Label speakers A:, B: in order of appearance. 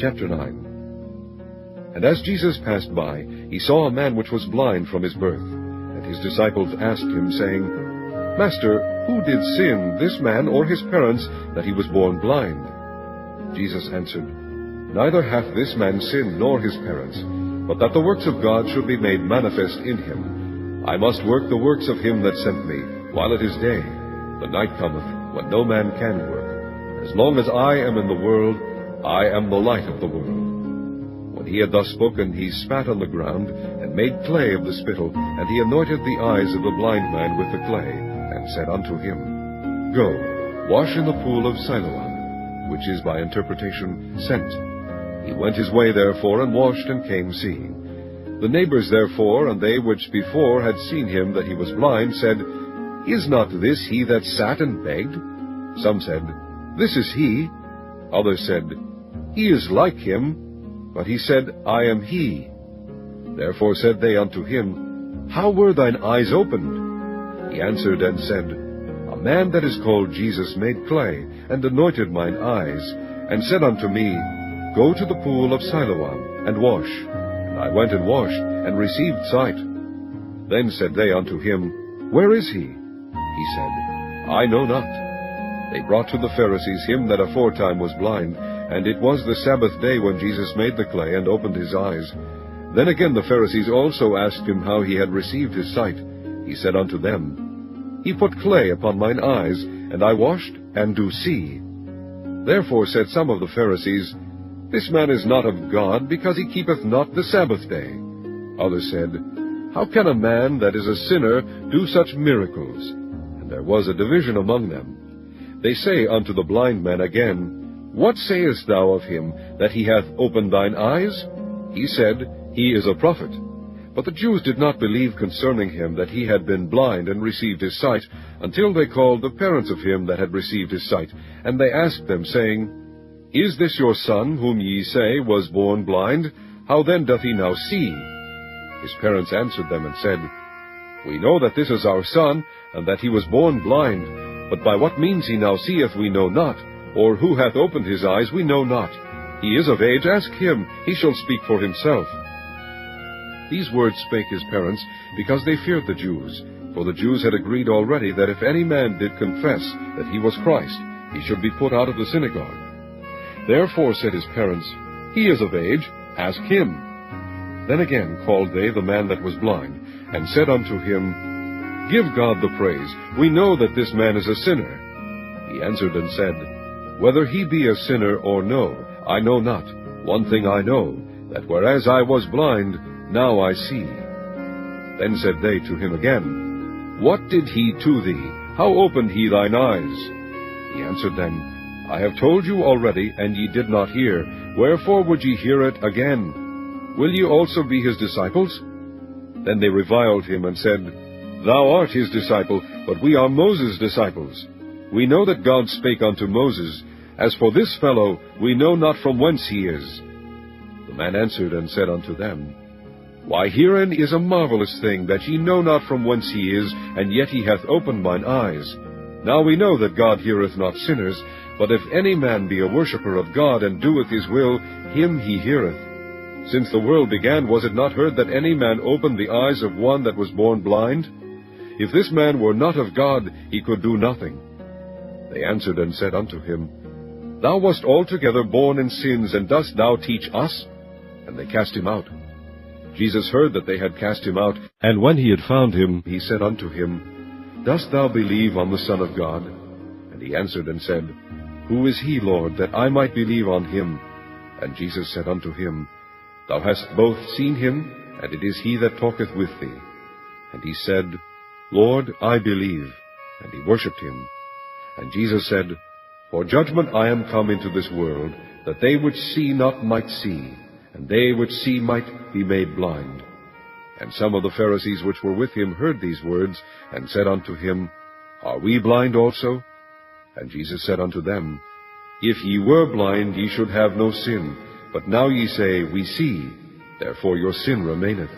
A: Chapter 9. And as Jesus passed by, he saw a man which was blind from his birth. And his disciples asked him, saying, Master, who did sin, this man or his parents, that he was born blind? Jesus answered, Neither hath this man sinned nor his parents, but that the works of God should be made manifest in him. I must work the works of him that sent me, while it is day. The night cometh, when no man can work. As long as I am in the world, I am the light of the world. When he had thus spoken, he spat on the ground, and made clay of the spittle, and he anointed the eyes of the blind man with the clay, and said unto him, Go, wash in the pool of Siloam, which is by interpretation, sent. He went his way therefore, and washed, and came seeing. The neighbors therefore, and they which before had seen him that he was blind, said, Is not this he that sat and begged? Some said, This is he. Others said, He is like him. But he said, I am he. Therefore said they unto him, How were thine eyes opened? He answered and said, A man that is called Jesus made clay, and anointed mine eyes, and said unto me, Go to the pool of Siloam, and wash. And I went and washed, and received sight. Then said they unto him, Where is he? He said, I know not. They brought to the Pharisees him that aforetime was blind, and it was the Sabbath day when Jesus made the clay, and opened his eyes. Then again the Pharisees also asked him how he had received his sight. He said unto them, He put clay upon mine eyes, and I washed, and do see. Therefore said some of the Pharisees, This man is not of God, because he keepeth not the Sabbath day. Others said, How can a man that is a sinner do such miracles? And there was a division among them. They say unto the blind man again, What sayest thou of him, that he hath opened thine eyes? He said, He is a prophet. But the Jews did not believe concerning him that he had been blind and received his sight, until they called the parents of him that had received his sight. And they asked them, saying, Is this your son, whom ye say was born blind? How then doth he now see? His parents answered them and said, We know that this is our son, and that he was born blind. But by what means he now seeth we know not, or who hath opened his eyes we know not. He is of age, ask him, he shall speak for himself. These words spake his parents, because they feared the Jews. For the Jews had agreed already that if any man did confess that he was Christ, he should be put out of the synagogue. Therefore said his parents, He is of age, ask him. Then again called they the man that was blind, and said unto him, Give God the praise. We know that this man is a sinner. He answered and said, Whether he be a sinner or no, I know not. One thing I know, that whereas I was blind, now I see. Then said they to him again, What did he to thee? How opened he thine eyes? He answered them, I have told you already, and ye did not hear. Wherefore would ye hear it again? Will ye also be his disciples? Then they reviled him, and said, Thou art his disciple, but we are Moses' disciples. We know that God spake unto Moses. As for this fellow, we know not from whence he is. The man answered and said unto them, Why, herein is a marvelous thing, that ye know not from whence he is, and yet he hath opened mine eyes. Now we know that God heareth not sinners, but if any man be a worshipper of God, and doeth his will, him he heareth. Since the world began, was it not heard that any man opened the eyes of one that was born blind? If this man were not of God, he could do nothing. They answered and said unto him, Thou wast altogether born in sins, and dost thou teach us? And they cast him out. Jesus heard that they had cast him out, and when he had found him, he said unto him, Dost thou believe on the Son of God? And he answered and said, Who is he, Lord, that I might believe on him? And Jesus said unto him, Thou hast both seen him, and it is he that talketh with thee. And he said, Lord, I believe. And he worshipped him. And Jesus said, For judgment I am come into this world, that they which see not might see, and they which see might be made blind. And some of the Pharisees which were with him heard these words, and said unto him, Are we blind also? And Jesus said unto them, If ye were blind, ye should have no sin. But now ye say, We see, therefore your sin remaineth.